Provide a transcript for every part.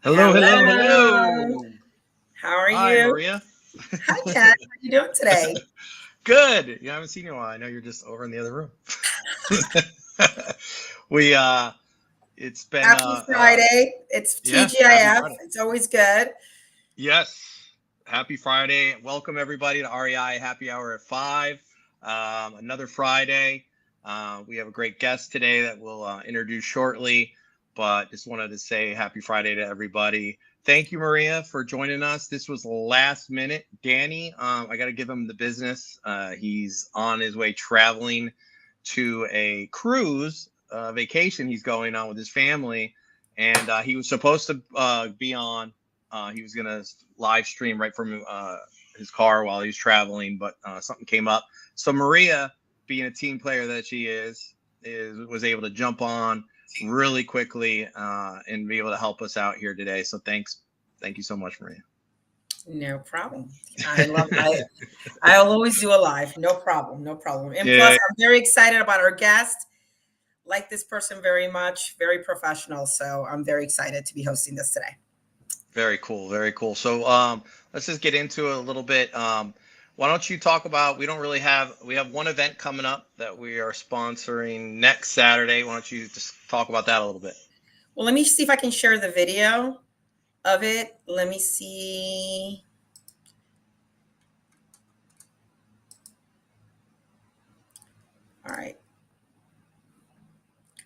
Hello, hello, Hello. hello. How are Hi, you? Maria. Hi, Ken. How are you doing today? Good. Yeah, I haven't seen you in a while. I know you're just over in the other room. we it's been Happy Friday. It's yeah, happy TGIF. Friday. It's always good. Yes. Happy Friday. Welcome everybody to REI Happy Hour at 5. Another Friday. We have a great guest today that we'll introduce shortly, but just wanted to say happy Friday to everybody. Thank you, Maria, for joining us. This was last minute. Danny, I got to give him the business. He's on his way traveling to a cruise vacation he's going on with his family, and he was supposed to be on. He was going to live stream right from his car while he was traveling, but something came up. So Maria, being a team player that she was able to jump on really quickly and be able to help us out here today. So thank you so much, Maria. No problem. I'll always do a live. No problem. No problem. And plus, Yeah, I'm very excited about our guest. Like this person very much. Very professional. So I'm very excited to be hosting this today. very cool, very cool. So let's just get into it a little bit. Why don't you talk about? We have one event coming up that we are sponsoring next Saturday. Why don't you just talk about that a little bit? Well, let me see if I can share the video of it. Let me see. All right.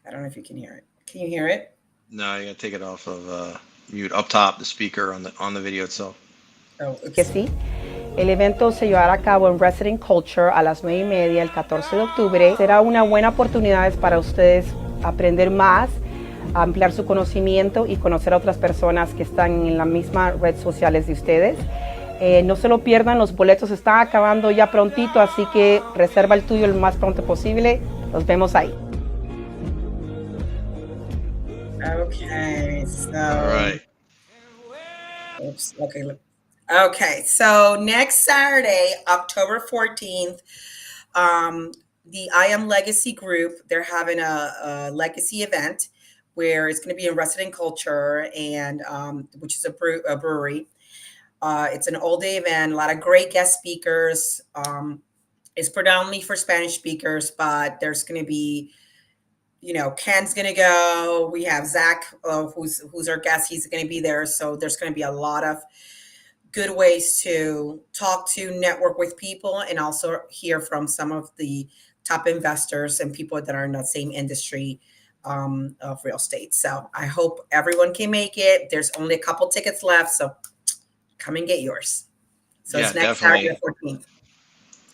I don't know if you can hear it. Can you hear it? No, you gotta take it off of mute up top, the speaker on the video itself. Oh, Que oops. sí. El evento se llevará a cabo en Resident Culture a las 9:30 el 14 de octubre. Será una buena oportunidad para ustedes aprender más, ampliar su conocimiento y conocer a otras personas que están en las mismas redes sociales de ustedes. No se lo pierdan, los boletos están acabando ya prontito, así que reserva el tuyo lo más pronto posible. Nos vemos ahí. Okay, All so right. oops. Okay, look. Okay, so next Saturday, October 14th, the I Am Legacy group, they're having a legacy event where it's going to be in Resident Culture and which is a brewery. It's an all day event, a lot of great guest speakers. It's predominantly for Spanish speakers, but there's going to be Ken's gonna go. We have Zach, who's our guest. He's gonna be there. So there's gonna be a lot of good ways to talk to, network with people, and also hear from some of the top investors and people that are in the same industry of real estate. So I hope everyone can make it. There's only a couple tickets left, so come and get yours. So Yeah, it's next Saturday, the definitely. 14th.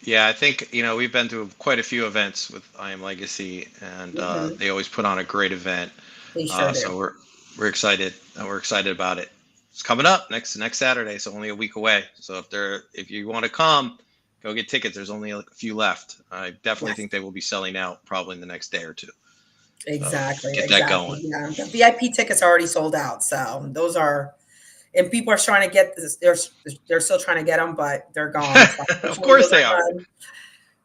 Yeah, I think we've been to quite a few events with I Am Legacy, and Mhm. they always put on a great event. They sure do. So we're excited. We're excited about it. It's coming up next Saturday, so only a week away. So if you want to come, go get tickets. There's only a few left. I definitely Yes. think they will be selling out probably in the next day or two. So Exactly, get that exactly. going. Yeah, the VIP tickets are already sold out, so those are, and people are trying to get this. They're still trying to get them, but they're gone. So Of unfortunately, course those they are are. done.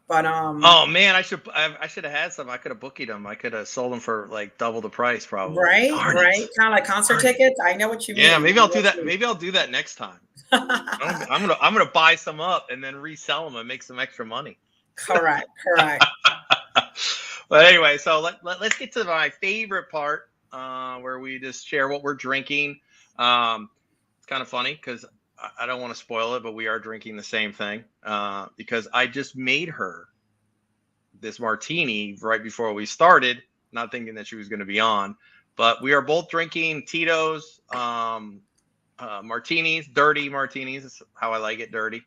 But Oh man, I should have had some. I could have bookied them. I could have sold them for like double the price probably. right, Darn it. right, kind of like concert Darn it. tickets. I know what you Yeah, mean. maybe I I'll know do what that. you Maybe I'll do that next time. mean. I'm gonna buy some up and then resell them and make some extra money. Correct, correct. But anyway, so let's get to my favorite part, where we just share what we're drinking. It's kind of funny because I don't want to spoil it, but we are drinking the same thing because I just made her this martini right before we started, not thinking that she was going to be on. But we are both drinking Tito's martinis, dirty martinis. Is how I like it, dirty.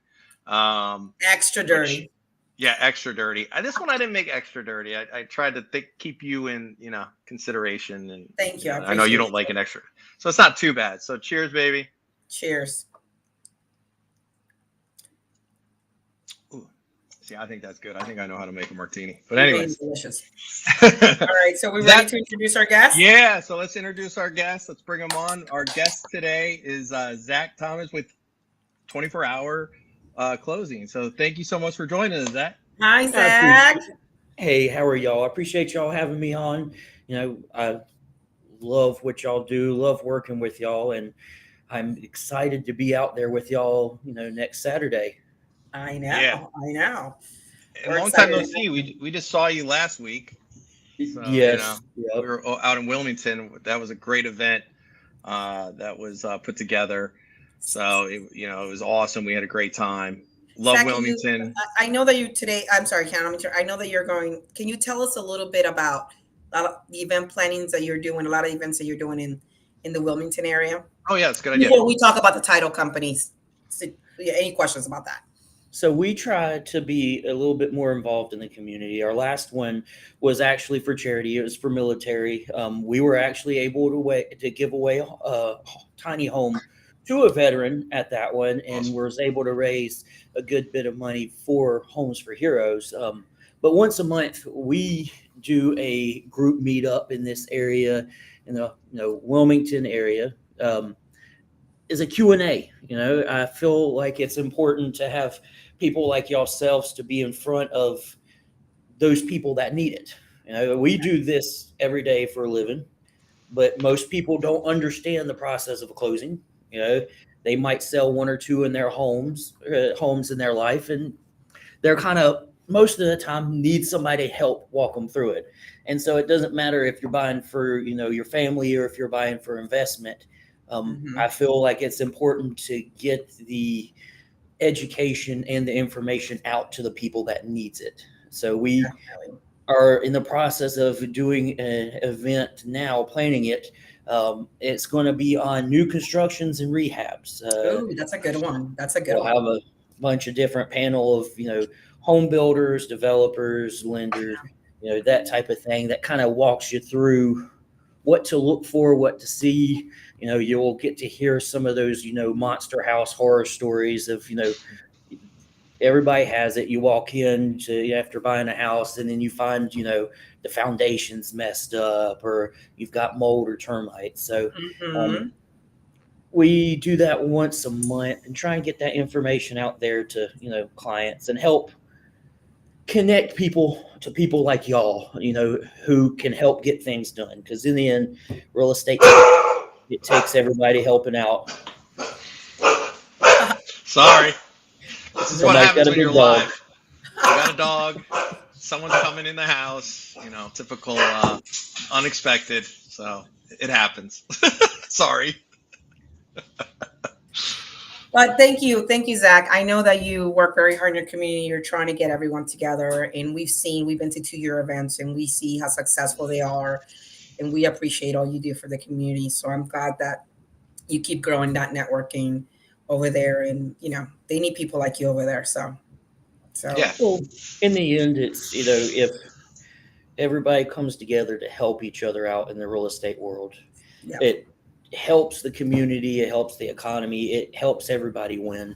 Extra Which, dirty. yeah, extra dirty. This one I didn't make extra dirty. I tried to keep you in, consideration, and Thank you. I I know you appreciate don't like you. an extra, so it's not too bad. So cheers, baby. Cheers. Ooh, see, I think that's good. I think I know how to make a martini. But You made it anyways, delicious. All right, so we ready that to introduce our guest? yeah. So let's introduce our guest. Let's bring him on. Our guest today is Zach Thomas with 24-hour closing. So thank you so much for joining us, Zach. Hi, I appreciate. Zach. Hey, how are y'all? I appreciate y'all having me on. I love what y'all do, love working with y'all, and I'm excited to be out there with y'all, next Saturday. I Yeah. know. I know. And We're long time excited. no see. We just saw you last week. So, Yes. we Yep. were out in Wilmington. That was a great event that was put together. So, it was awesome. We had a great time. Love Zach, Wilmington. I know that you today, I'm sorry, Ken, I know that you're going, can you tell us a little bit about the event plannings that you're doing, a lot of events that you're doing in the Wilmington area? Oh, yeah, it's a good idea. Before we talk about the title companies, any questions about that? So we try to be a little bit more involved in the community. Our last one was actually for charity. It was for military. We were actually able to give away a tiny home to a veteran at that one, and Awesome. was able to raise a good bit of money for Homes for Heroes. But once a month, we do a group meetup in this area, in the Wilmington area. Is a Q&A. I feel like it's important to have people like yourselves to be in front of those people that need it. We do this every day for a living, but most people don't understand the process of a closing. They might sell one or two in their homes in their life, and they're kind of most of the time need somebody to help walk them through it. And so it doesn't matter if you're buying for your family or if you're buying for investment. I feel like it's important to get the education and the information out to the people that needs it. So we are in the process of doing an event now, planning it. It's going to be on new constructions and rehabs. Oh, that's a good one. That's a good We'll one. have a bunch of different panel of home builders, developers, lenders, that type of thing that kind of walks you through what to look for, what to see. You'll get to hear some of those monster house horror stories of everybody has it. You walk in after buying a house, and then you find the foundation's messed up, or you've got mold or termites. So we do that once a month and try and get that information out there to clients and help connect people to people like y'all, who can help get things done. Because in the end, real estate, it takes everybody helping out. Sorry. This is what Somebody's happens got a when you're big dog. live. You got a dog. Someone's coming in the house. Typical unexpected. So it happens. Sorry. But thank you, Zach. I know that you work very hard in your community. You're trying to get everyone together, and we've been to 2-year events, and we see how successful they are, and we appreciate all you do for the community. So I'm glad that you keep growing that networking over there, and they need people like you over there. So Yeah. Well, in the end, it's if everybody comes together to help each other out in the real estate world, yeah. It helps the community, it helps the economy, it helps everybody win.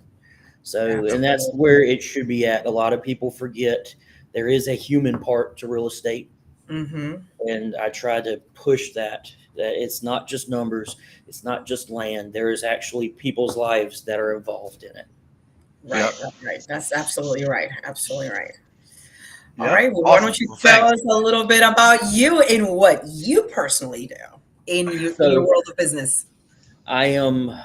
So, and that's where it should be at. A lot of people forget there is a human part to real estate. And I try to push that it's not just numbers, it's not just land. There is actually people's lives that are involved in it. Right. That's absolutely right. Absolutely right. Yep. All right. Well, Awesome. why don't you tell us a little bit about you and what you personally do in your world of business? I am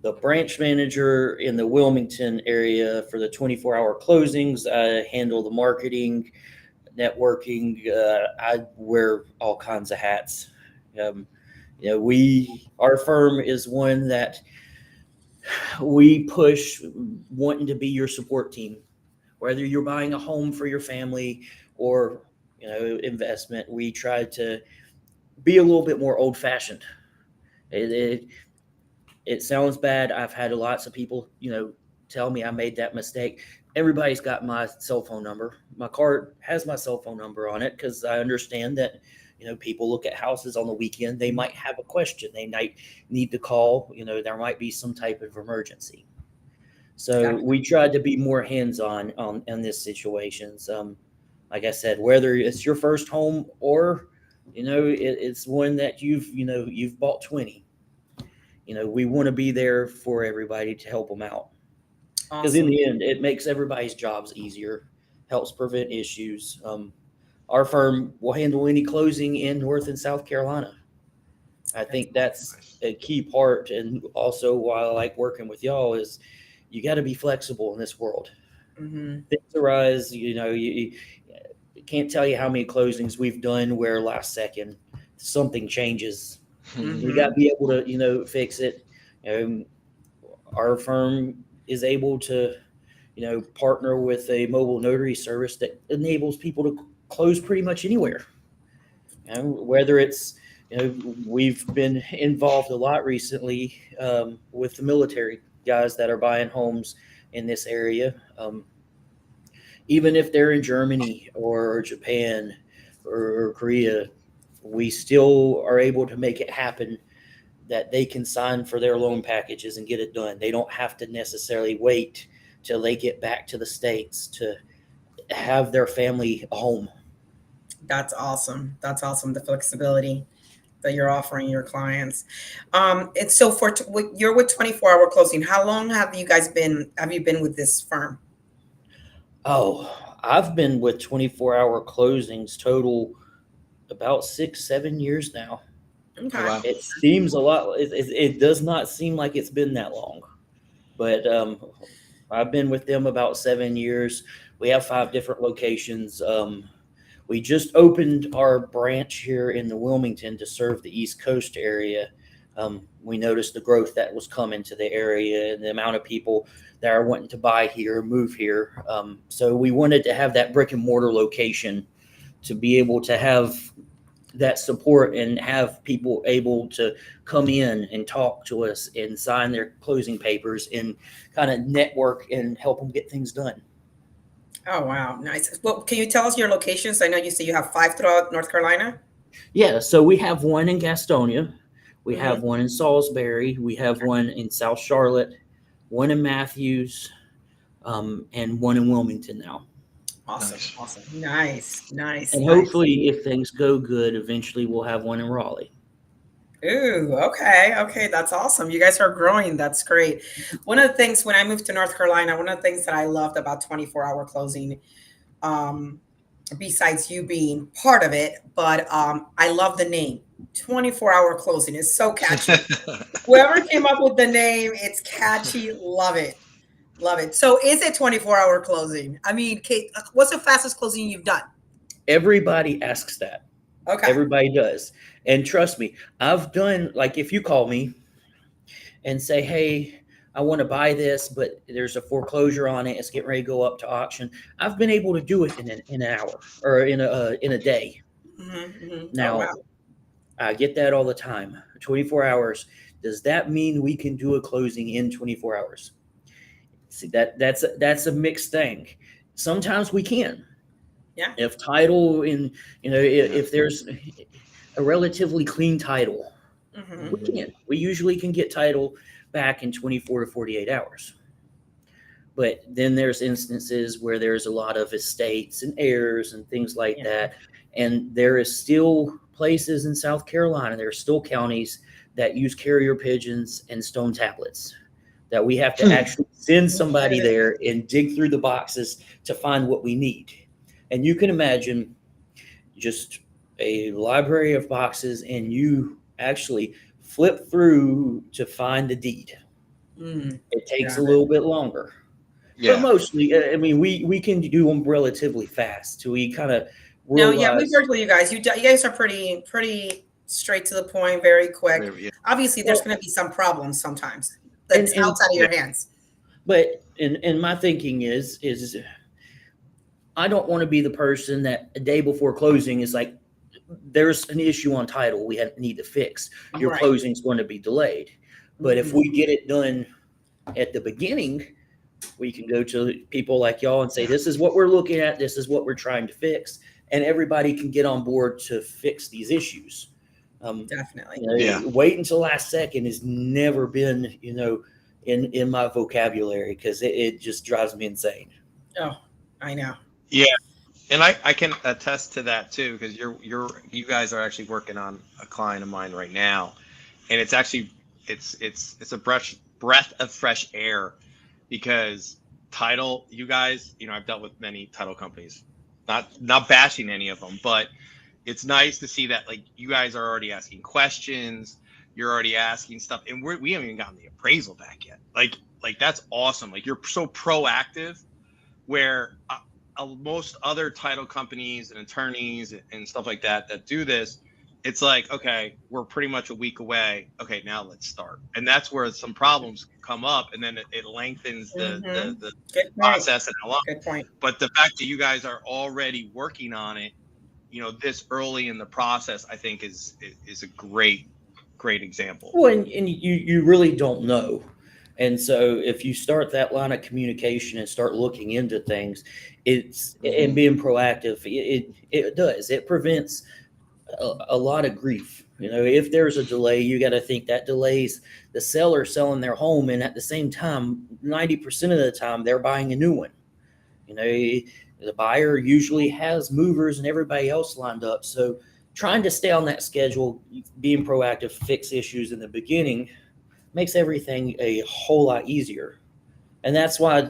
the branch manager in the Wilmington area for the 24-hour closings. I handle the marketing, networking. I wear all kinds of hats. Our firm is one that we push wanting to be your support team, whether you're buying a home for your family or investment. We try to be a little bit more old fashioned. It sounds bad. I've had lots of people, tell me I made that mistake. Everybody's got my cell phone number. My card has my cell phone number on it because I understand that, people look at houses on the weekend. They might have a question. They might need to call. There might be some type of emergency. So we tried to be more hands-on on this situations. Like I said, whether it's your first home or, it's one that you've bought 20. We want to be there for everybody to help them out. Because in the end, it makes everybody's jobs easier, helps prevent issues. Our firm will handle any closing in North and South Carolina. I think that's a key part. And also why I like working with y'all is you got to be flexible in this world. Mm-hmm. Things arise, you can't tell you how many closings we've done where last second something changes. We got to be able to, fix it. Our firm is able to, partner with a mobile notary service that enables people to close pretty much anywhere. Whether it's, we've been involved a lot recently with the military guys that are buying homes in this area. Even if they're in Germany or Japan or Korea, we still are able to make it happen that they can sign for their loan packages and get it done. They don't have to necessarily wait till they get back to the States to have their family home. That's awesome. That's awesome. The flexibility that you're offering your clients. And so you're with 24-hour closing. How long have you been with this firm? Oh, I've been with 24-hour closings total about 6-7 years now. Okay. Oh, wow. It seems a lot. It does not seem like it's been that long, but I've been with them about 7 years. We have 5 different locations. We just opened our branch here in the Wilmington to serve the East Coast area. We noticed the growth that was coming to the area and the amount of people that are wanting to buy here, move here. So we wanted to have that brick and mortar location to be able to have that support and have people able to come in and talk to us and sign their closing papers and kind of network and help them get things done. Oh, wow. Nice. Well, can you tell us your locations? I know you say you have 5 throughout North Carolina. Yeah, so we have one in Gastonia, we Mhm. have one in Salisbury, we have one in South Charlotte, one in Matthews, and one in Wilmington now. Awesome. Nice. Awesome. Nice. Nice. And Nice. hopefully, if things go good, eventually we'll have one in Raleigh. Ooh, okay. Okay. That's awesome. You guys are growing. That's great. One of the things when I moved to North Carolina, one of the things that I loved about 24-hour closing, besides you being part of it, but I love the name 24-hour closing. It's so catchy. Whoever came up with the name, it's catchy. Love it. Love it. So is it 24-hour closing? I mean, Kate, what's the fastest closing you've done? Everybody asks that. Okay. Everybody does. And trust me, I've done, like, if you call me and say, hey, I want to buy this, but there's a foreclosure on it, it's getting ready to go up to auction, I've been able to do it in an hour or in a day. Mm-hmm, mm-hmm. Now, Oh, wow. I get that all the time. 24 hours. Does that mean we can do a closing in 24 hours? See, that's a mixed thing. Sometimes we can. Yeah. If title in, if there's a relatively clean title, Mm-hmm. we can. We usually can get title back in 24 to 48 hours. But then there's instances where there's a lot of estates and heirs and things like that. And there is still places in South Carolina, there are still counties that use carrier pigeons and stone tablets that we have to actually send somebody there and dig through the boxes to find what we need. And you can imagine just a library of boxes and you actually flip through to find the deed. Mm, It takes got a little bit longer. But Yeah. mostly, I mean, we can do them relatively fast. So we kind of No, yeah, we've realize. worked with you guys. You guys are pretty straight to the point, very quick. Yeah. Obviously, there's Well, going to be some problems sometimes that's and outside of your hands. but and my thinking is I don't want to be the person that a day before closing is like, there's an issue on title we need to fix. Your Right. closing's going to be delayed. But if Mhm. we get it done at the beginning, we can go to people like y'all and say, this is what we're looking at, this is what we're trying to fix, and everybody can get on board to fix these issues. Definitely. Yeah. Wait until last second has never been, in my vocabulary because it just drives me insane. Oh, I know. Yeah. And I can attest to that too, because you guys are actually working on a client of mine right now, and it's actually it's a breath of fresh air, because title, you guys, I've dealt with many title companies, not bashing any of them, but it's nice to see that, like, you guys are already asking questions. you're already asking stuff, and we haven't even gotten the appraisal back yet. Like that's awesome. Like you're so proactive, where most other title companies and attorneys and stuff like that do this, it's like, okay, we're pretty much a week away. Okay, now let's start. And that's where some problems come up, and then it lengthens the Good point. process and along. Good point. But the fact that you guys are already working on it, this early in the process, I think is a great example. Well, and you really don't know. And so if you start that line of communication and start looking into things, and being proactive, it does. It prevents a lot of grief. If there's a delay, you got to think that delays the seller selling their home. And at the same time, 90% of the time, they're buying a new one. The buyer usually has movers and everybody else lined up. So trying to stay on that schedule, being proactive, fix issues in the beginning makes everything a whole lot easier. And that's why,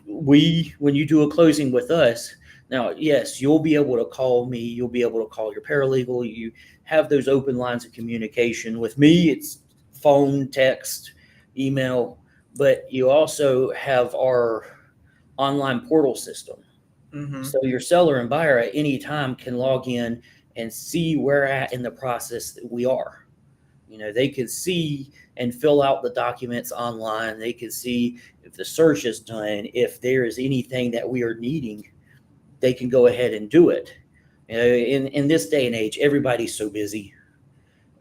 when you do a closing with us, now, yes, you'll be able to call me, you'll be able to call your paralegal, you have those open lines of communication. With me, it's phone, text, email, but you also have our online portal system. So your seller and buyer at any time can log in and see where at in the process that we are. They can see and fill out the documents online. They can see if the search is done. If there is anything that we are needing, they can go ahead and do it. In this day and age, everybody's so busy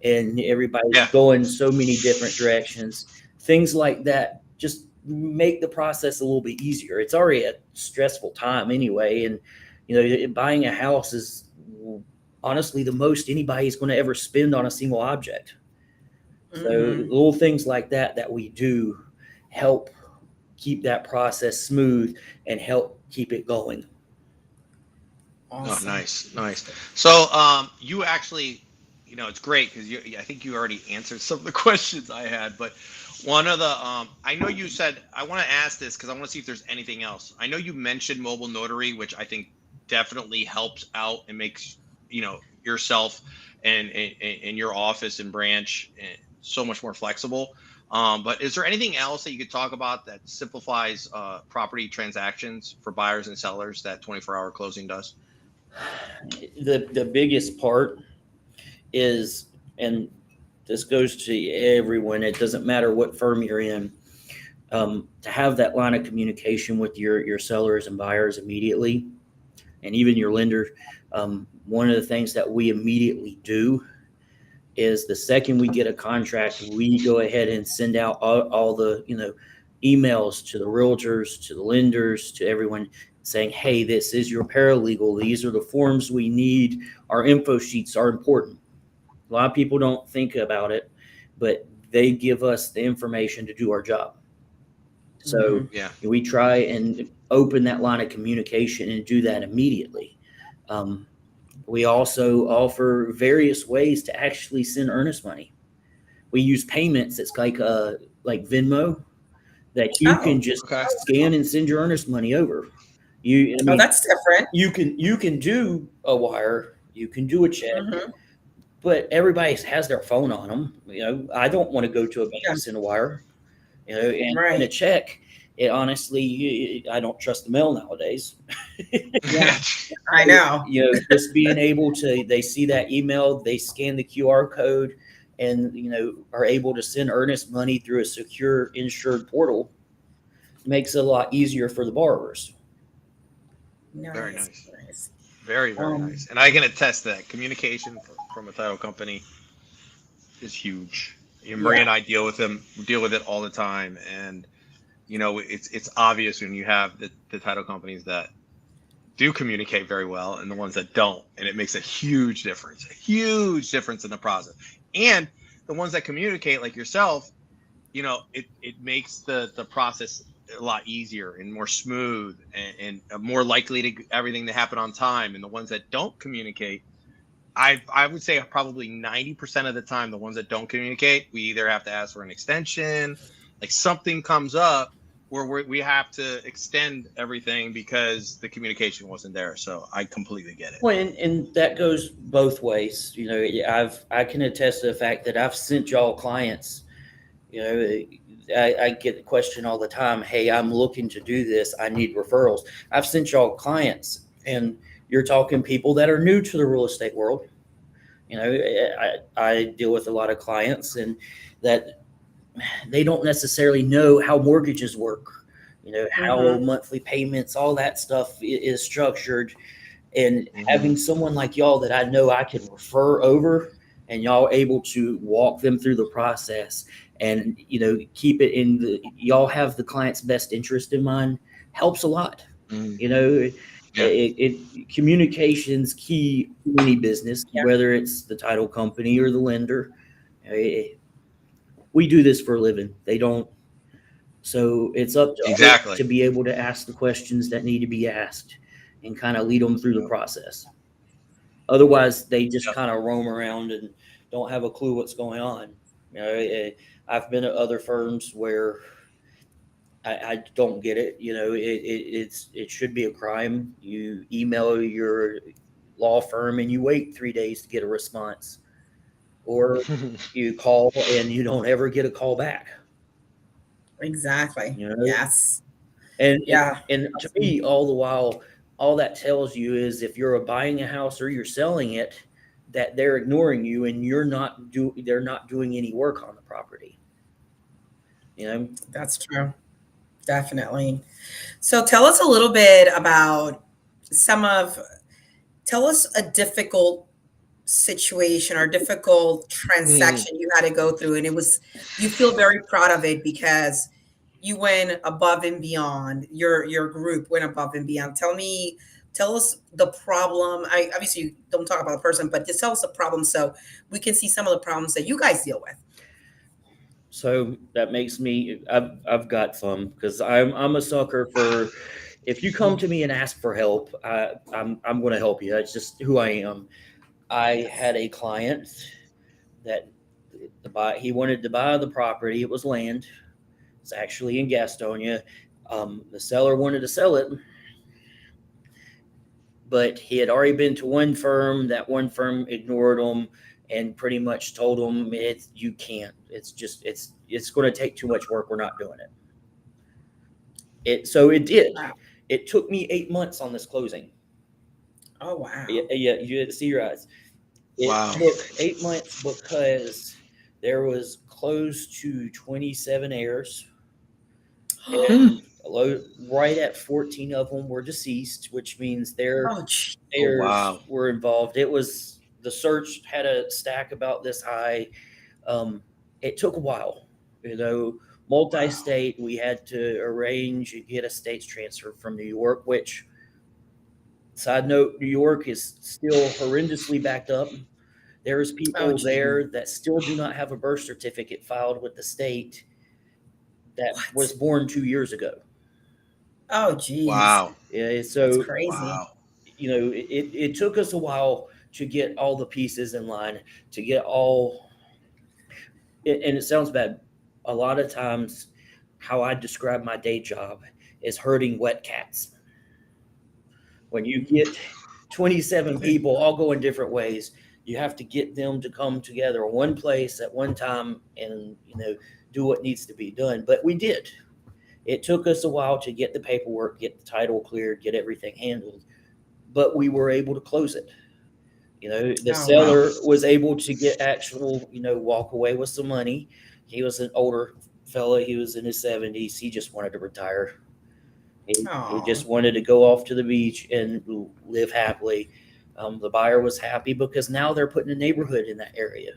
and everybody's going so many different directions. Things like that just make the process a little bit easier. It's already a stressful time anyway. And, buying a house is honestly the most anybody's going to ever spend on a single object. So little things like that we do help keep that process smooth and help keep it going. Awesome. Oh, nice. So you actually, it's great because I think you already answered some of the questions I had. But one of the, I know you said, I want to ask this because I want to see if there's anything else. I know you mentioned mobile notary, which I think definitely helps out and makes, yourself and your office and branch so much more flexible. But is there anything else that you could talk about that simplifies property transactions for buyers and sellers that 24-hour closing does? The biggest part is, and this goes to everyone, it doesn't matter what firm you're in, to have that line of communication with your sellers and buyers immediately, and even your lender. One of the things that we immediately do is the second we get a contract, we go ahead and send out all the emails to the realtors, to the lenders, to everyone saying, hey, this is your paralegal. These are the forms we need. Our info sheets are important. A lot of people don't think about it, but they give us the information to do our job. So we try and open that line of communication and do that immediately. We also offer various ways to actually send earnest money. We use payments. It's like Venmo that you can just scan and send your earnest money over. That's different. You can do a wire, you can do a check, but everybody has their phone on them. I don't want to go to a bank and send a wire, and a check. Honestly, I don't trust the mail nowadays. I know. Just being able to, they see that email, they scan the QR code, and are able to send earnest money through a secure insured portal, makes it a lot easier for the borrowers. Very nice. Very nice. And I can attest to that. Communication from a title company is huge. Maria and I deal with it all the time, and it's obvious when you have the title companies that do communicate very well and the ones that don't, and it makes a huge difference in the process. And the ones that communicate, like yourself, it makes the process a lot easier and more smooth and more likely to everything to happen on time. And the ones that don't communicate, I would say probably 90% of the time, the ones that don't communicate, we either have to ask for an extension, like something comes up we have to extend everything because the communication wasn't there. So I completely get it. Well, and that goes both ways. I can attest to the fact that I've sent y'all clients. You know, I get the question all the time. Hey, I'm looking to do this. I need referrals. I've sent y'all clients, and you're talking people that are new to the real estate world. I deal with a lot of clients, and that they don't necessarily know how mortgages work. How Mm-hmm. monthly payments, all that stuff is structured, and Mm-hmm. having someone like y'all that I know I can refer over, and y'all able to walk them through the process, and keep it in y'all have the client's best interest in mind, helps a lot. Mm-hmm. you know Yeah. Communications key in any business, Yeah, whether it's the title company or the lender. Eh, we do this for a living. They don't. So it's up to us Exactly. to be able to ask the questions that need to be asked, and kind of lead them through the Yep. process. Otherwise, they just Yep. kind of roam around and don't have a clue what's going on. I've been at other firms where I don't get it. It should be a crime. You email your law firm and you wait 3 days to get a response, or you call and you don't ever get a call back. exactly. You know, Yes. and Yeah. and to me, all the while, all that tells you is if you're buying a house or you're selling it, that they're ignoring you and they're not doing any work on the property. You know, That's true. Definitely. So tell us a little bit about some of, tell us a difficult situation or difficult Mm. transaction you had to go through. And it was, you feel very proud of it because you went above and beyond. Your group went above and beyond. Tell us the problem. I obviously you don't talk about the person, but just tell us the problem so we can see some of the problems that you guys deal with. so that makes me. I've got some because I'm a sucker for. If you come to me and ask for help, I'm going to help you. That's just who I am. I had a client that he wanted to buy the property. It was land. It's actually in Gastonia. The seller wanted to sell it, but he had already been to one firm. That one firm ignored him and pretty much told him, you can't. It's going to take too much work. We're not doing it. So it did. Wow. It took me 8 months on this closing. Oh Yeah, wow. yeah, you see your eyes. It Wow. took 8 months because there was close to 27 heirs, Hmm. and right at 14 of them were deceased, which means their Oh, gee. Oh heirs wow. were involved. The search had a stack about this high. It took a while, Wow. multi-state. We had to arrange and get a state's transfer from New York, which, side note, New York is still horrendously backed up. There's Oh, people gee. there that still do not have a birth certificate filed with the state that was What? born 2 years ago. Oh, geez. Wow. Yeah, That's so crazy. Wow. it took us a while to get all the pieces in line, to get all, and it sounds bad. A lot of times, how I describe my day job is herding wet cats. When you get 27 people all going different ways, you have to get them to come together in one place at one time, and do what needs to be done. But we did. It took us a while to get the paperwork, get the title cleared, get everything handled, but we were able to close it. The Oh, wow. Wow. seller was able to get actual, walk away with some money. He was an older fella. He was in his 70s. He just wanted to retire. He Oh, just wanted to go off to the beach and live happily. The buyer was happy because now they're putting a neighborhood in that area.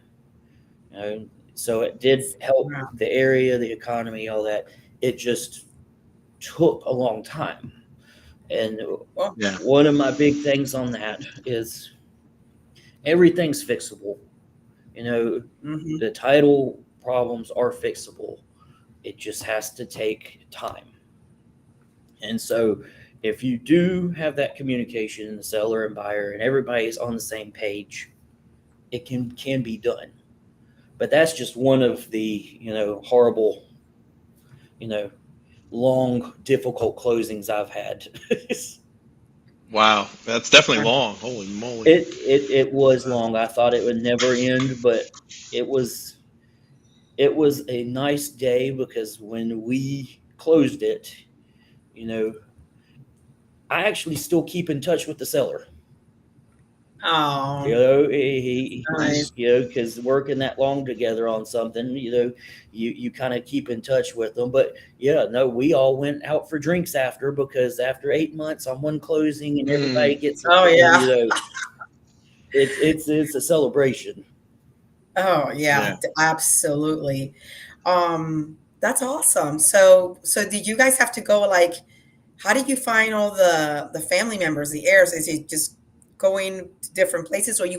So it did help wow. the area, the economy, all that. It just took a long time. And Well, Yeah. one of my big things on that is everything's fixable. You know, hmm the title problems are fixable. It just has to take time. And so if you do have that communication, the seller and buyer, and everybody's on the same page, it can be done. But that's just one of the, horrible, you know, long, difficult closings I've had. Wow, that's definitely long. Holy moly! It was long. I thought it would never end, but it was it was a nice day because when we closed it, you know, I actually still keep in touch with the seller. You Oh, know, nice. you know, because working that long together on something, you know, you kind of keep in touch with them. But yeah, no, we all went out for drinks after, because after 8 months on one closing and everybody Mm, gets, Oh you yeah. know, it's a celebration. Oh yeah, yeah. absolutely. That's awesome. So did you guys have to go like how did you find all the family members, the heirs? Is it just going to different places or did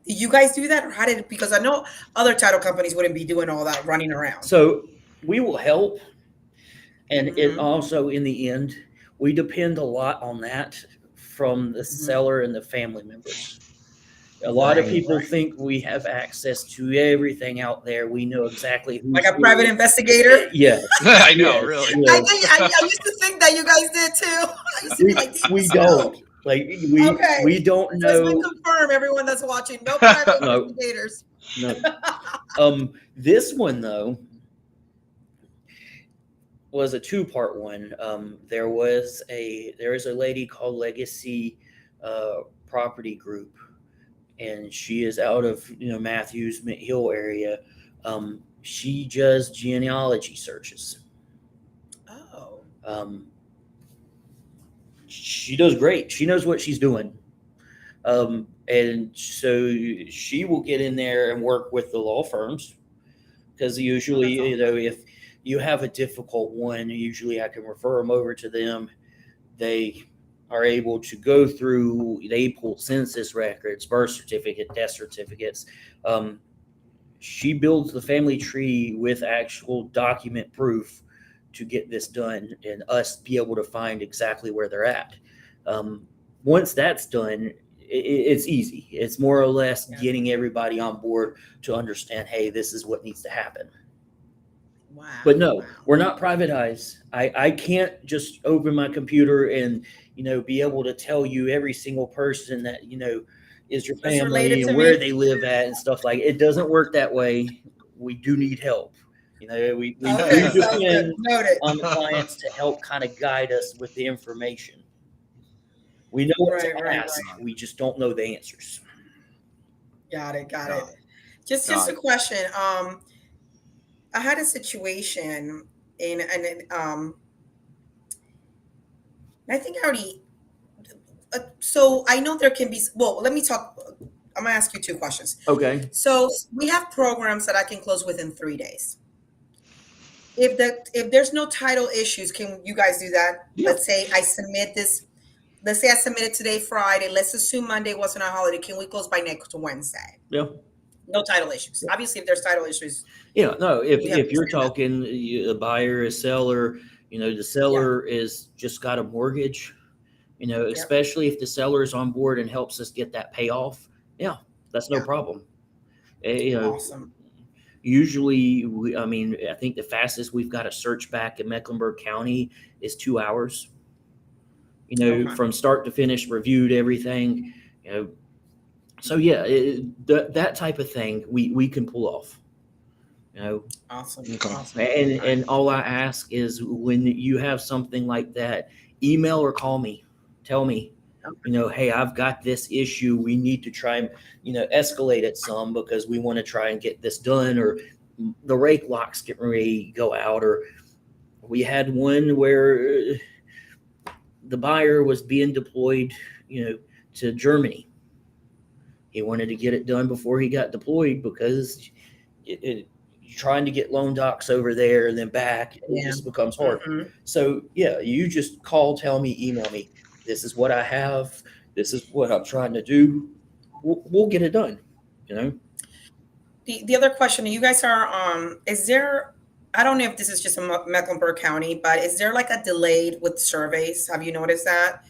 you guys do that or how did it because I know other title companies wouldn't be doing all that running around. So we will help, and it Mhm. also in the end we depend a lot on that from the Mhm. seller and the family members. A lot of Right, people right. think we have access to everything out there. We know exactly Like who's a private who. investigator? Yes, I know, yes, really. I yes. think I used to think that you guys did too. I used to be like, "Do you We just know?" don't like Okay. we don't So it's been know. confirmed, everyone that's watching. No private No, investigators. no. This one though was a two-part one. There is a lady called Legacy Property Group, and she is out of Matthews Mint Hill area. She does genealogy searches. Oh. Um, she does great. She knows what she's doing. And so she will get in there and work with the law firms, because Oh, usually, that's awesome. if you have a difficult one, usually I can refer them over to them. They are able to go through, they pull census records, birth certificate, death certificates. Um, she builds the family tree with actual document proof to get this done and us be able to find exactly where they're at. Um, Once that's done, it's easy. It's more or less Yeah. getting everybody on board to understand, hey, this is what needs to happen. But Wow. no, Wow. we're not private eyes. I can't just open my computer and be able to tell you every single person that is your That's related family and to where me. they live at and stuff. Like, it doesn't work that way. We do need help. We do Okay, sounds good. depend Noted. on the clients to help kind of guide us with the information. We know what to Right, right, ask. right. We just don't know the answers. Got it, got it. Got it. Just Got a it. question. I had a situation and I think I already so I know there can be well, let me talk I'm gonna ask you two questions. Okay. So we have programs that I can close within 3 days. If there's no title issues, can you guys do that? Yeah. Let's say I submit this. Let's say I submitted today, Friday. Let's assume Monday wasn't a holiday. Can we close by next Wednesday? Yeah. No title issues. Obviously, if there's title issues, Yeah, no, we have to if you're extend that. talking a buyer, a seller, the Yeah. seller is just got a mortgage, Yep. especially if the seller is on board and helps us get that payoff. Yeah, that's no Yeah. problem. Awesome. Usually, I mean, I think the fastest we've got a search back in Mecklenburg County is 2 hours. Okay. From start to finish, reviewed everything. You know, so yeah, that type of thing we can pull off. You know, Awesome. Okay. Awesome. and all I ask is, when you have something like that, email or call me. Tell me, hey, I've got this issue. We need to try and, escalate it some, because we want to try and get this done, or the rake locks get ready to go out, or we had one where the buyer was being deployed, to Germany. He wanted to get it done before he got deployed, because trying to get loan docs over there and then back, it Yeah. just becomes hard. Hmm. So yeah, you just call, tell me, email me. This is what I have. This is what I'm trying to do. We'll get it done. You know. The other question, you guys are is there I don't know if this is just in Mecklenburg County, but is there like a delayed with surveys? Have you noticed that?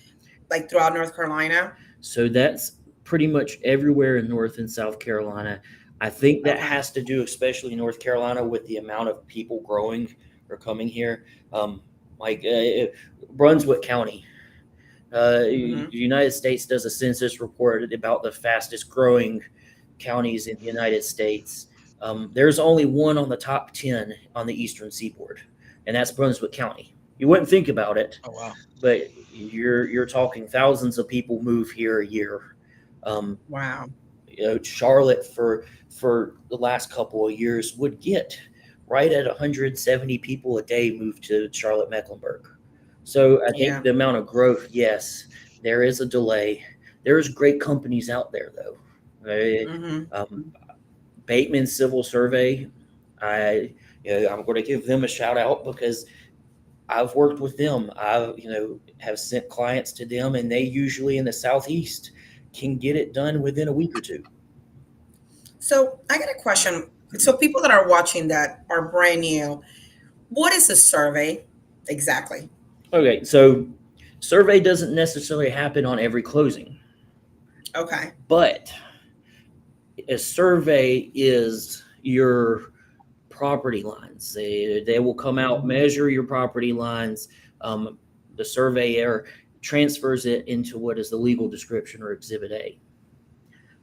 Like throughout North Carolina? So that's pretty much everywhere in North and South Carolina. I think that Okay. has to do, especially in North Carolina, with the amount of people growing are coming here. Like Brunswick County, the United States does a census report about the fastest growing counties in the United States. There's only one on the top 10 on the eastern seaboard, and that's Brunswick County. You wouldn't think about it, Oh wow. but you're talking thousands of people move here a year. Wow. Charlotte for the last couple of years would get right at 170 people a day move to Charlotte Mecklenburg. So I think Yeah. the amount of growth, yes, there is a delay. There's great companies out there though. Right? Bateman Civil Survey, I'm going to give them a shout out because I've worked with them. I have sent clients to them, and they usually in the Southeast can get it done within a week or two. So I got a question. So people that are watching that are brand new, what is a survey exactly? Okay, so survey doesn't necessarily happen on every closing, Okay. but a survey is your property lines. They will come out, measure your property lines. The surveyor transfers it into what is the legal description or Exhibit A.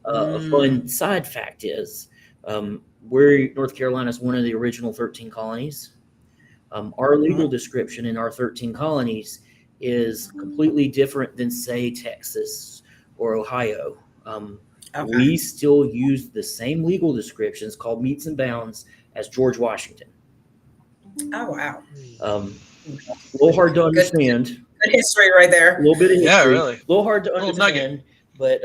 A fun side fact is North Carolina is one of the original 13 colonies. Our legal description in our 13 colonies is completely different than, say, Texas or Ohio. We still use the same legal descriptions called meets and bounds as George Washington. Oh, wow. A little hard to understand. Good history right there. A little bit of history. Yeah, really. A little hard to Little understand, but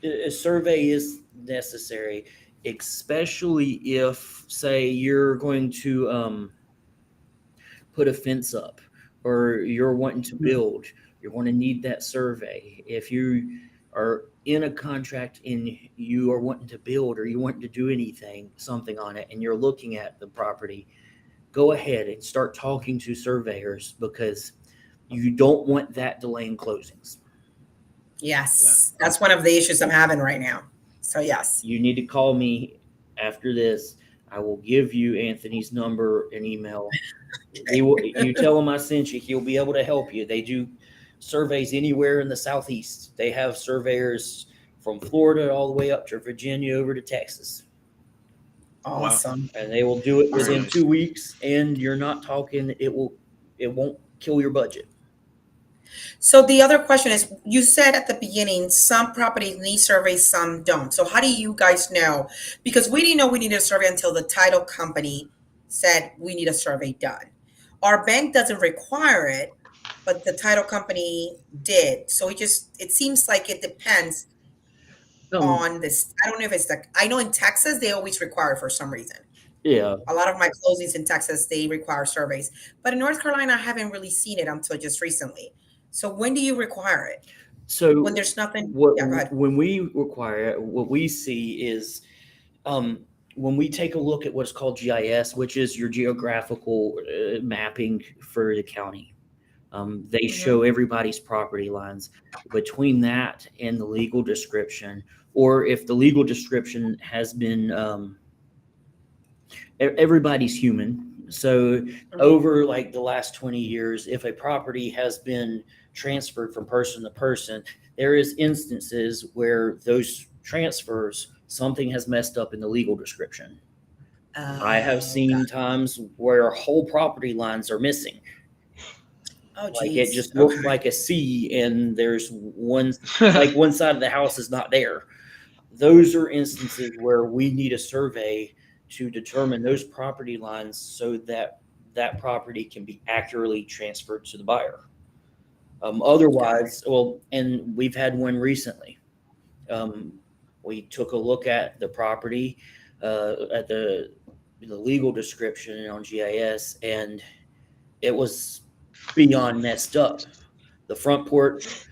a survey is necessary, especially if, say, you're going to put a fence up or you're wanting to build. You're going to need that survey. If you are in a contract and you are wanting to build or you want to do something on it, and you're looking at the property, go ahead and start talking to surveyors because you don't want that delay in closings. Yes. Yeah. That's one of the issues I'm having right now. So yes. You need to call me after this. I will give you Anthony's number and email. You tell him I sent you. He'll be able to help you. They do surveys anywhere in the Southeast. They have surveyors from Florida all the way up to Virginia over to Texas. Awesome. And they will do it within 2 weeks, and you're not talking, it won't kill your budget. So the other question is, you said at the beginning, some properties need surveys, some don't. So how do you guys know? Because we didn't know we needed a survey until the title company said we need a survey done. Our bank doesn't require it, but the title company did. So it seems like it depends on this. I don't know if it's I know in Texas, they always require it for some reason. Yeah. A lot of my closings in Texas, they require surveys. But in North Carolina, I haven't really seen it until just recently. So when do you require it? So when there's nothing. Go ahead. When we require it, what we see is when we take a look at what's called GIS, which is your geographical mapping for the county. They show everybody's property lines. Between that and the legal description, or if the legal description has been, everybody's human. So over like the last 20 years, if a property has been transferred from person to person, there is instances where those transfers, something has messed up in the legal description. I have seen times where whole property lines are missing. Oh, geez. Like it just looks like a C, and there's one side of the house is not there. Those are instances where we need a survey to determine those property lines so that that property can be accurately transferred to the buyer. Otherwise, and we've had one recently. We took a look at the property, at the legal description on GIS, and it was beyond messed up. The front porch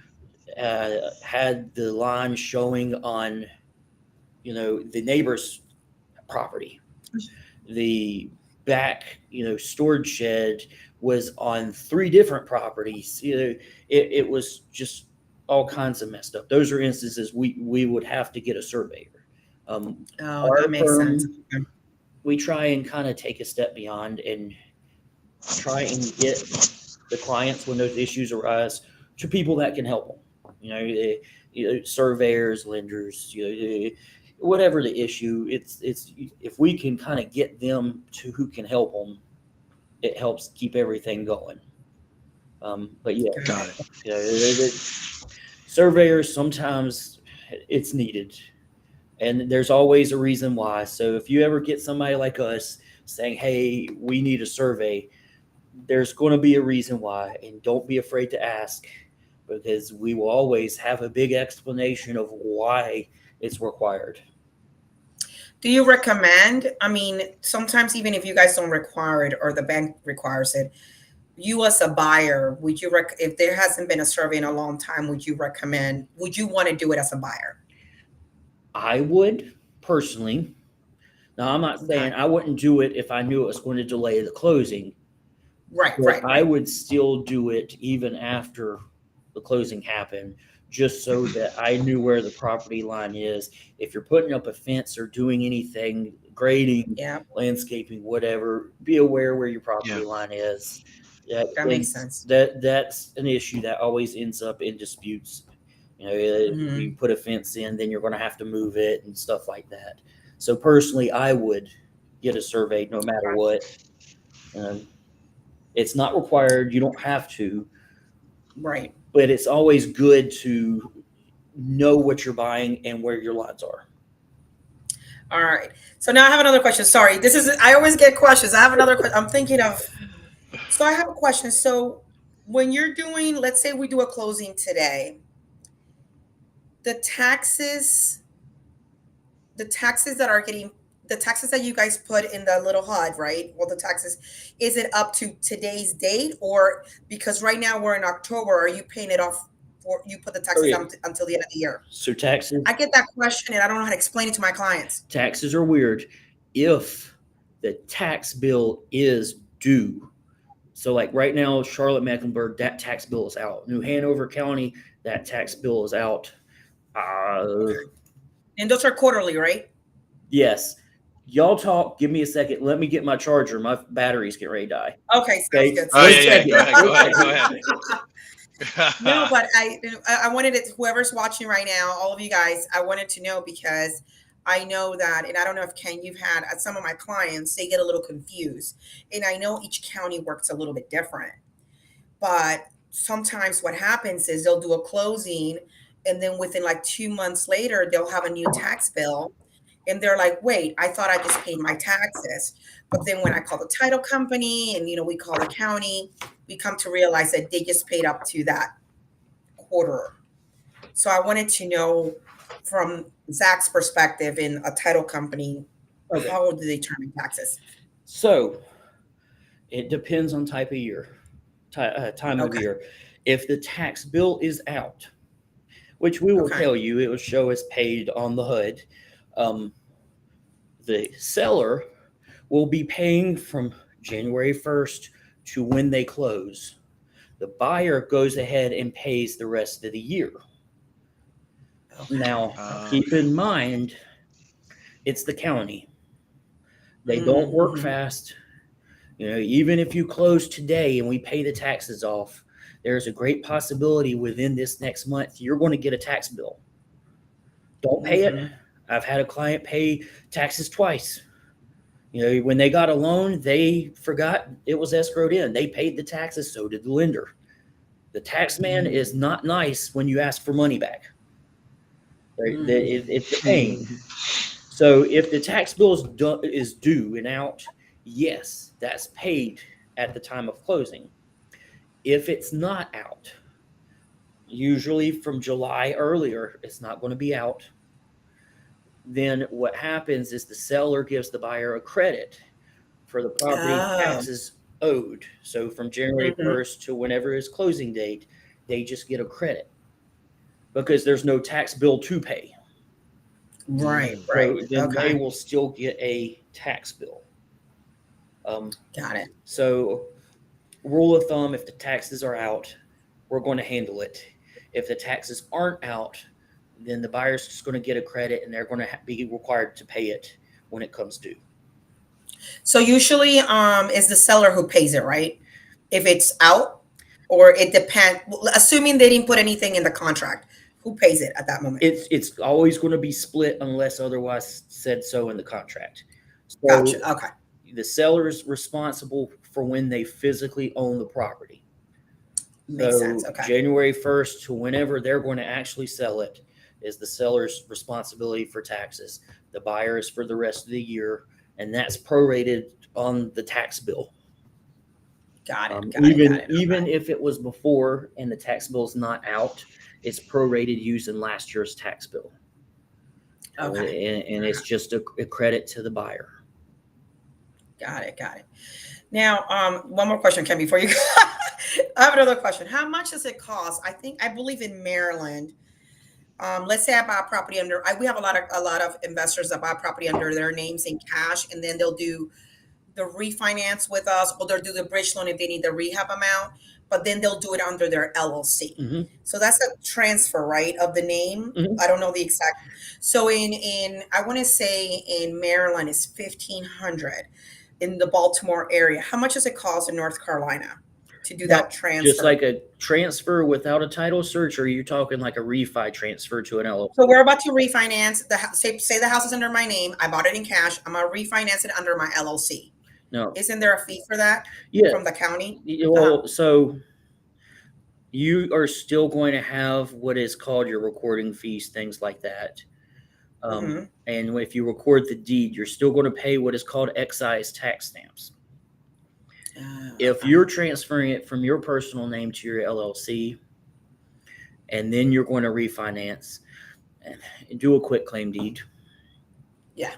had the line showing on, the neighbor's property. The back, storage shed was on 3 different properties. It was just all kinds of messed up. Those are instances we would have to get a surveyor. That makes sense. we try and kind of take a step beyond and try and get the clients when those issues arise to people that can help them. Surveyors, lenders, whatever the issue. It's if we can kind of get them to who can help them, it helps keep everything going. But yeah, Got it. surveyors sometimes it's needed, and there's always a reason why. So if you ever get somebody like us saying, "Hey, we need a survey," there's going to be a reason why, and don't be afraid to ask, because we will always have a big explanation of why it's required. Do you recommend? I mean, sometimes even if you guys don't require it or the bank requires it, you as a buyer, would you if there hasn't been a survey in a long time, would you recommend? Would you want to do it as a buyer? I would personally. Now, I'm not saying Okay. I wouldn't do it if I knew it was going to delay the closing, Right, but right, I right. would still do it even after the closing happened, just so that I knew where the property line is. If you're putting up a fence or doing anything, grading, Yeah, landscaping, whatever, be aware where your property Yeah. line is. That that makes is sense. that's an issue that always ends up in disputes. If you Hmm. put a fence in, then you're going to have to move it and stuff like that. So personally, I would get a survey no matter what. Um, it's not required; you don't have to, Right. but it's always good to know what you're buying and where your lines are. All right. So now I have another question. Sorry, this is I always get questions. I have another question. I'm thinking of. So I have a question. So when you're doing, let's say we do a closing today, the taxes the taxes that are getting the taxes that you guys put in the little HUD, right? Well, the taxes, is it up to today's date, or because right now we're in October, are you paying it off for you put the Oh taxes yeah. on until the end of the year? So taxes I get that question and I don't know how to explain it to my clients. taxes are weird. If the tax bill is due, so like right now, Charlotte Mecklenburg, that tax bill is out. New Hanover County, that tax bill is out. Uh, Okay. And those are quarterly, right? yes. Y'all talk. Give me a second. Let me get my charger. My batteries get ready to die. Okay, sounds Okay. good. Oh Sounds yeah, One good. yeah. second. Go ahead. Go One ahead. Go second. No, ahead. but I wanted it, whoever's watching right now, all of you guys, I wanted to know because I know that, and I don't know if Ken, you've had some of my clients, they get a little confused. And I know each county works a little bit different, but sometimes what happens is they'll do a closing and then within like 2 months later, they'll have a new tax bill. And they're like, wait, I thought I just paid my taxes. But then when I call the title company and, we call the county, we come to realize that they just paid up to that quarter. So I wanted to know from Zach's perspective in a title company, Okay. how do they determine taxes? So it depends on type of year, time of Okay. year. If the tax bill is out, which we will Okay. tell you, it will show as paid on the HUD. Um, the seller will be paying from January 1st to when they close. The buyer goes ahead and pays the rest of the year. Okay. Now, keep Okay. in mind, it's the county. They don't work Mm-hmm. fast. Even if you close today and we pay the taxes off, there's a great possibility within this next month you're going to get a tax bill. Don't pay it. Mm-hmm. I've had a client pay taxes twice. When they got a loan, they forgot it was escrowed in. They paid the taxes, so did the lender. The tax man is not nice when you ask for money back. It's a pain. So if the tax bill is due and out, yes, that's paid at the time of closing. If it's not out, usually from July earlier, it's not going to be out. Then what happens is the seller gives the buyer a credit for the property Oh. taxes owed. So from January Mm-hmm. 1st to whenever his closing date, they just get a credit because there's no tax bill to pay. Right, right. So then they Okay. will still get a tax bill. Um, Got it. so rule of thumb, if the taxes are out, we're going to handle it. If the taxes aren't out, then the buyer's just going to get a credit and they're going to be required to pay it when it comes due. So usually, is the seller who pays it, right? If it's out, or it depends. Assuming they didn't put anything in the contract, who pays it at that moment? It's always going to be split unless otherwise said so in the contract. Gotcha. So Okay, the seller is responsible for when they physically own the property. makes sense. So Okay, January 1st to whenever they're going to actually sell it is the seller's responsibility for taxes. The buyer is for the rest of the year, and that's prorated on the tax bill. got it. Even if it was before and the tax bill's not out, it's prorated using last year's tax bill. Okay, And it's just a credit to the buyer. got it. Now, one more question, Ken, before you go. I have another question. How much does it cost? I believe in Maryland. Let's say I buy a property we have a lot of investors that buy property under their names in cash, and then they'll do the refinance with us, or they'll do the bridge loan if they need the rehab amount, but then they'll do it under their LLC. Mm-hmm. So that's a transfer, right, of the name. Mm-hmm. I don't know the exact. So in I want to say in Maryland it's 1,500. In the Baltimore area, how much does it cost in North Carolina to do that transfer? Just like a transfer without a title search, or are you talking like a refi transfer to an LLC? So we're about to refinance the house. Say the house is under my name. I bought it in cash. I'm gonna refinance it under my LLC. No. Isn't there a fee for that? Yeah. From the county? Well, so you are still going to have what is called your recording fees, things like that. Mhm. And if you record the deed, you're still going to pay what is called excise tax stamps. If Okay. you're transferring it from your personal name to your LLC, and then you're going to refinance and do a quit claim deed. Yeah.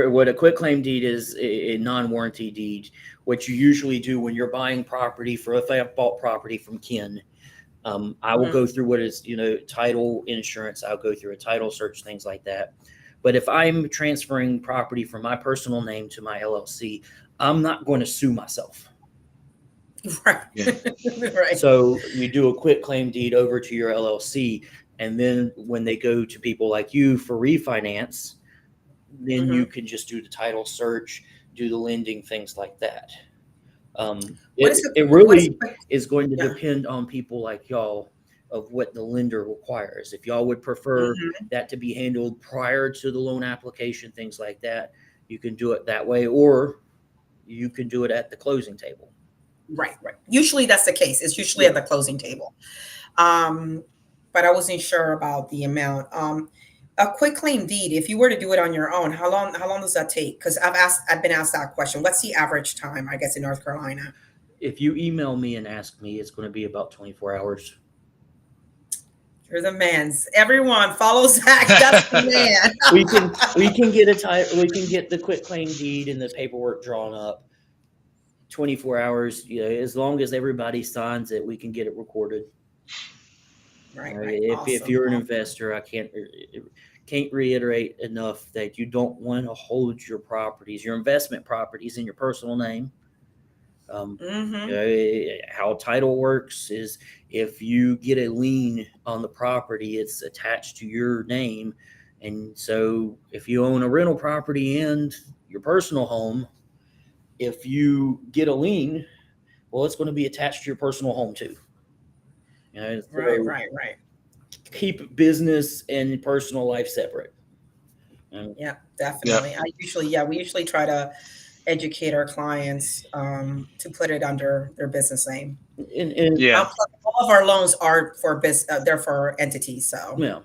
What a quit claim deed is a non-warranty deed. What you usually do when you're buying property if I have bought property from Ken, I will go through what is, title insurance. I'll go through a title search, things like that. But if I'm transferring property from my personal name to my LLC, I'm not going to sue myself. Right. Yeah. Right. So you do a quit claim deed over to your LLC, and then when they go to people like you for refinance, then you can just do the title search, do the lending, things like that. It really is going to depend on people like y'all of what the lender requires. If y'all would prefer that to be handled prior to the loan application, things like that, you can do it that way, or you can do it at the closing table. Right. Usually that's the case. It's usually at the closing table. But I wasn't sure about the amount. A quick claim deed, if you were to do it on your own, how long does that take? Because I've been asked that question. What's the average time, I guess, in North Carolina? If you email me and ask me, it's going to be about 24 hours. You're the man. Everyone follow Zach. That's the man. we can get we can get the quit claim deed and the paperwork drawn up. 24 hours, as long as everybody signs it, we can get it recorded. Right. If you're an investor, I can't reiterate enough that you don't want to hold your properties, your investment properties, in your personal name. How title works is if you get a lien on the property, it's attached to your name. And so if you own a rental property and your personal home, if you get a lien, well, it's going to be attached to your personal home too. Right. Keep business and personal life separate. Yeah, definitely. Yeah. We usually try to educate our clients to put it under their business name. All of our loans are for business; they're for entities. So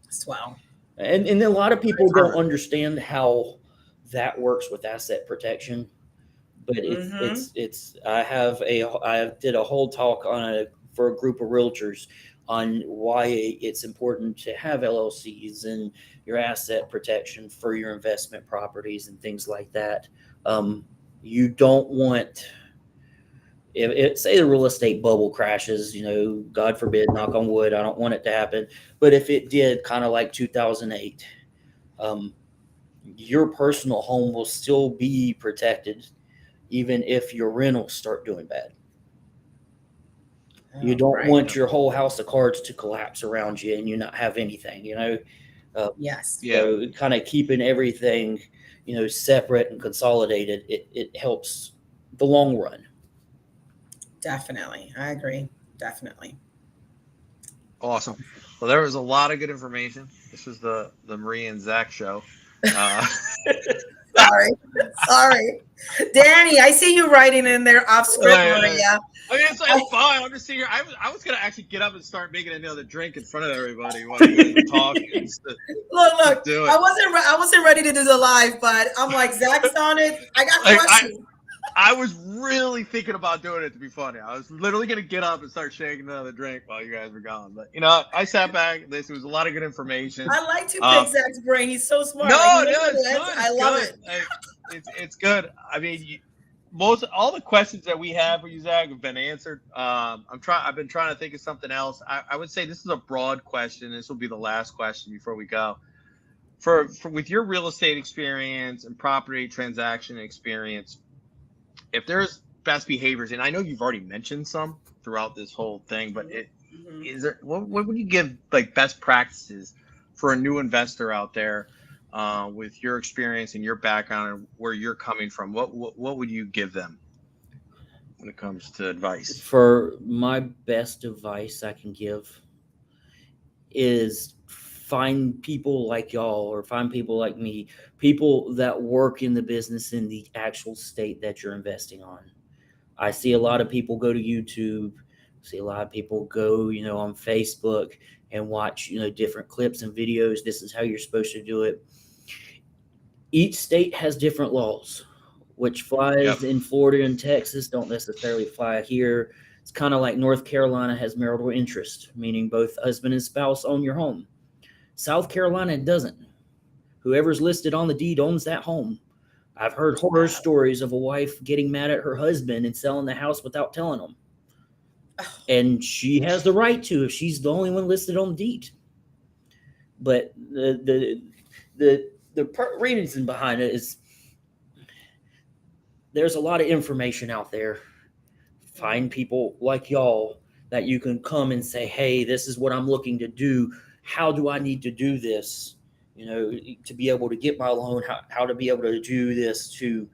as well. And a lot of people don't understand how that works with asset protection. But I did a whole talk for a group of realtors on why it's important to have LLCs and your asset protection for your investment properties and things like that. You don't want, say the real estate bubble crashes, God forbid, knock on wood, I don't want it to happen. But if it did, kind of like 2008, your personal home will still be protected even if your rentals start doing bad. You don't want your whole house of cards to collapse around you and you not have anything, Yes. So kind of keeping everything, separate and consolidated, it helps the long run. Definitely. I agree. Definitely. Awesome. Well, there was a lot of good information. This was the Marie and Zach show. Sorry. Danny, I see you writing in there off script, Maria. I mean, it's fine. I'm just sitting here. I was gonna actually get up and start making another drink in front of everybody while you guys talk. Look. I wasn't ready to do the live, but I'm like, Zach's on it. I got questions. I was really thinking about doing it to be funny. I was literally gonna get up and start shaking another drink while you guys were gone. But I sat back. This was a lot of good information. I like to pick Zach's brain. He's so smart. No, it's good. I love it. It's good. I mean, all the questions that we have for you, Zach, have been answered. I've been trying to think of something else. I would say this is a broad question. This will be the last question before we go. For with your real estate experience and property transaction experience, if there's best behaviors, and I know you've already mentioned some throughout this whole thing, but is there what would you give like best practices for a new investor out there with your experience and your background and where you're coming from? What would you give them when it comes to advice? For my best advice I can give is find people like y'all or find people like me, people that work in the business in the actual state that you're investing on. I see a lot of people go to YouTube, see a lot of people go, on Facebook and watch, different clips and videos. This is how you're supposed to do it. Each state has different laws, which flies in Florida and Texas don't necessarily fly here. It's kind of like North Carolina has marital interest, meaning both husband and spouse own your home. South Carolina doesn't. Whoever's listed on the deed owns that home. I've heard horror stories of a wife getting mad at her husband and selling the house without telling him. And she has the right to if she's the only one listed on the deed. But the reason behind it is there's a lot of information out there. Find people like y'all that you can come and say, hey, this is what I'm looking to do. How do I need to do this, to be able to get my loan, how to be able to do this to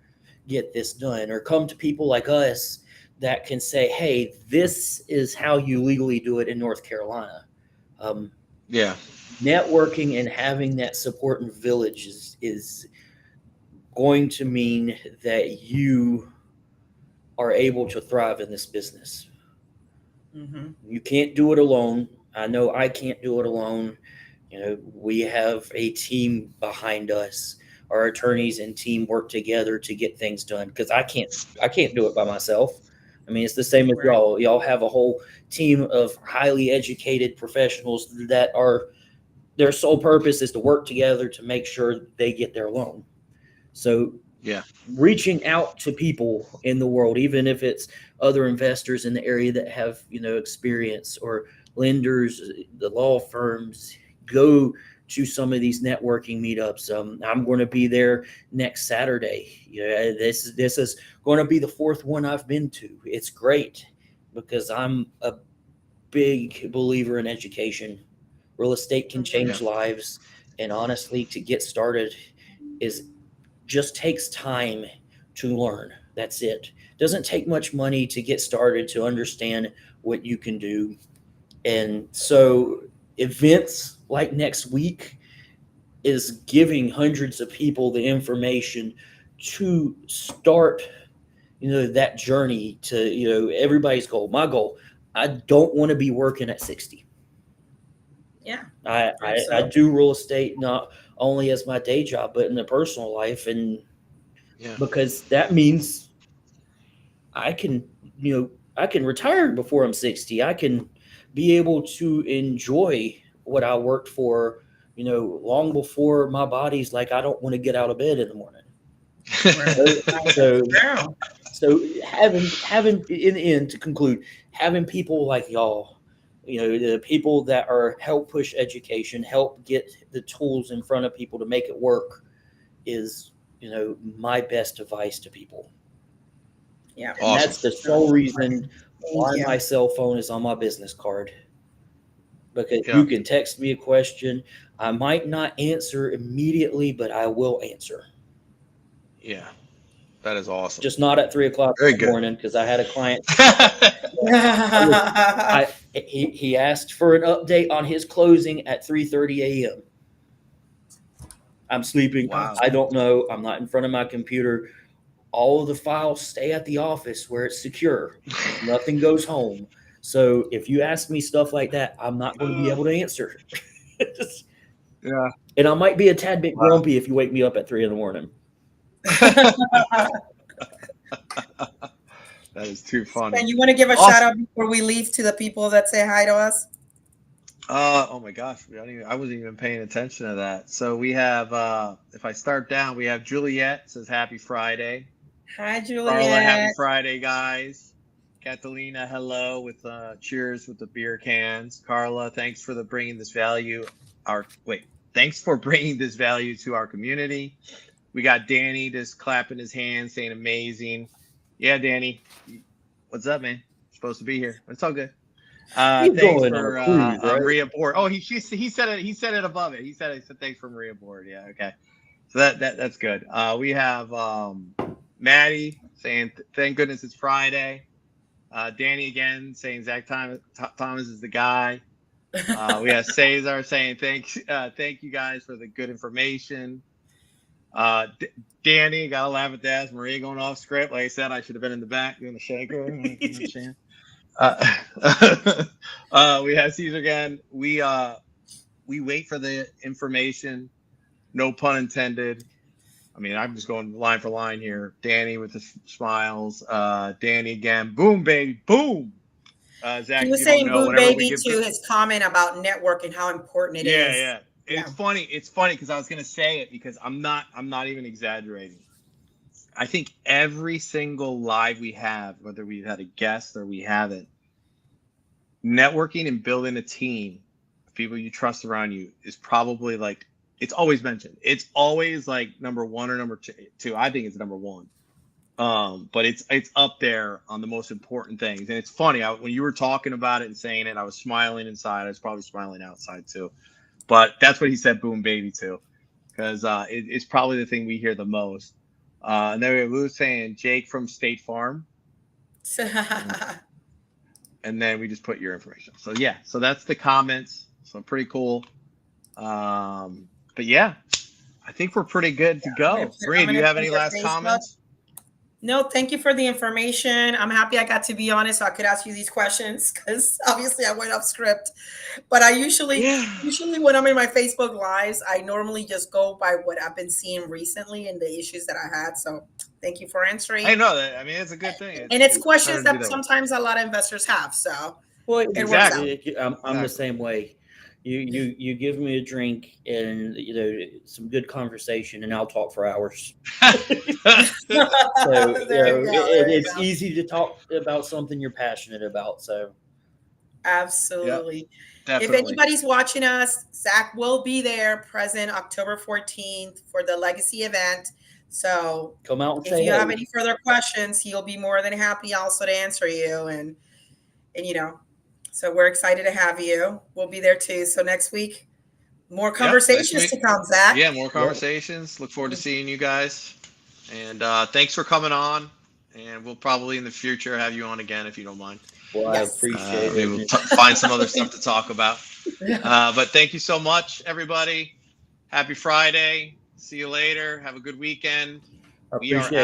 get this done, or come to people like us that can say, hey, this is how you legally do it in North Carolina. Networking and having that support in village is going to mean that you are able to thrive in this business. Mm-hmm. You can't do it alone. I know I can't do it alone. We have a team behind us. Our attorneys and team work together to get things done because I can't do it by myself. I mean, it's the same with y'all. Y'all have a whole team of highly educated professionals that their sole purpose is to work together to make sure they get their loan. So reaching out to people in the world, even if it's other investors in the area that have, experience, or lenders, the law firms, go to some of these networking meetups. I'm going to be there next Saturday. This is going to be the fourth one I've been to. It's great because I'm a big believer in education. Real estate can change lives. And honestly, to get started just takes time to learn. That's it. Doesn't take much money to get started, to understand what you can do. And so events like next week is giving hundreds of people the information to start, that journey to, everybody's goal. My goal, I don't want to be working at 60. Yeah. I do real estate not only as my day job, but in the personal life. And because that means I can retire before I'm 60. I can be able to enjoy what I worked for, long before my body's like, I don't want to get out of bed in the morning. So having in the end, to conclude, having people like y'all, the people that help push education, help get the tools in front of people to make it work is, my best advice to people. Yeah. And that's the sole reason why my cell phone is on my business card. Because you can text me a question. I might not answer immediately, but I will answer. Yeah, that is awesome. Just not at 3:00 Very in the good. morning because I had a client. Yeah. He asked for an update on his closing at 3:30 a.m. I'm sleeping. Wow. I don't know. I'm not in front of my computer. All of the files stay at the office where it's secure. Nothing goes home. So if you ask me stuff like that, I'm not going to be able to answer. Yeah. And I might be a tad bit Wow. grumpy if you wake me up at 3 in the morning. That is too funny. And you want to give a Awesome. shout out before we leave to the people that say hi to us? Oh my gosh, I wasn't even paying attention to that. So we have, if I start down, we have Juliet says happy Friday. Hi, Carla, happy Juliet. Friday, guys. Catalina, hello with cheers with the beer cans. Carla, thanks for bringing this value. Thanks for bringing this value to our community. We got Danny just clapping his hands, saying amazing. Yeah, Danny, what's up, man? You're supposed to be here. It's all good. He's Thanks going for on a cruise, right? Maria Board. Oh, he said it. He said it above it. He said thanks for Maria Board. Yeah, okay. So that's good. We have Maddie saying thank goodness it's Friday. Danny again saying Zach Thomas is the guy. We have Cesar saying thank you guys for the good information. Danny, gotta laugh at that. Maria going off script. Like I said, I should have been in the back doing the shaker. We have Caesar again. We wait for the information. No pun intended. I mean, I'm just going line for line here. Danny with the smiles. Danny again. Boom, baby. Boom. Zach, He was you don't saying know, "boo baby" to his comment about network and how important it is. Yeah. It's funny. It's funny because I was gonna say it because I'm not even exaggerating. I think every single live we have, whether we've had a guest or we haven't, networking and building a team of people you trust around you is probably like, it's always mentioned. It's always like number one or number two. I think it's number one. But it's up there on the most important things. And it's funny, when you were talking about it and saying it, I was smiling inside. I was probably smiling outside too. But that's what he said, boom, baby, too. Because it's probably the thing we hear the most. And then we have Lou saying Jake from State Farm. And then we just put your information. So yeah, so that's the comments. So pretty cool. But yeah, I think we're pretty good to go. Maria, do you have any last comments? No, thank you for the information. I'm happy I got to be on it so I could ask you these questions because obviously I went off script. But I usually when I'm in my Facebook lives, I normally just go by what I've been seeing recently and the issues that I had. So thank you for answing. I know that. I mean, it's a good thing. It's questions that sometimes a lot of investors have. So exactly. I'm the same way. You give me a drink and some good conversation, and I'll talk for hours. It's easy to talk about something you're passionate about. So absolutely. Yep, if anybody's watching us, Zach will be there present October 14th for the Legacy event. So come out and if you have any further questions, he'll be more than happy also to answer you. And so we're excited to have you. We'll be there too. So next week, more conversations to come, Zach. Yeah, more conversations. Look forward to seeing you guys. And thanks for coming on. And we'll probably in the future have you on again if you don't mind. Well, I appreciate it. We'll find some other stuff to talk about. But thank you so much, everybody. Happy Friday. See you later. Have a good weekend. I appreciate it.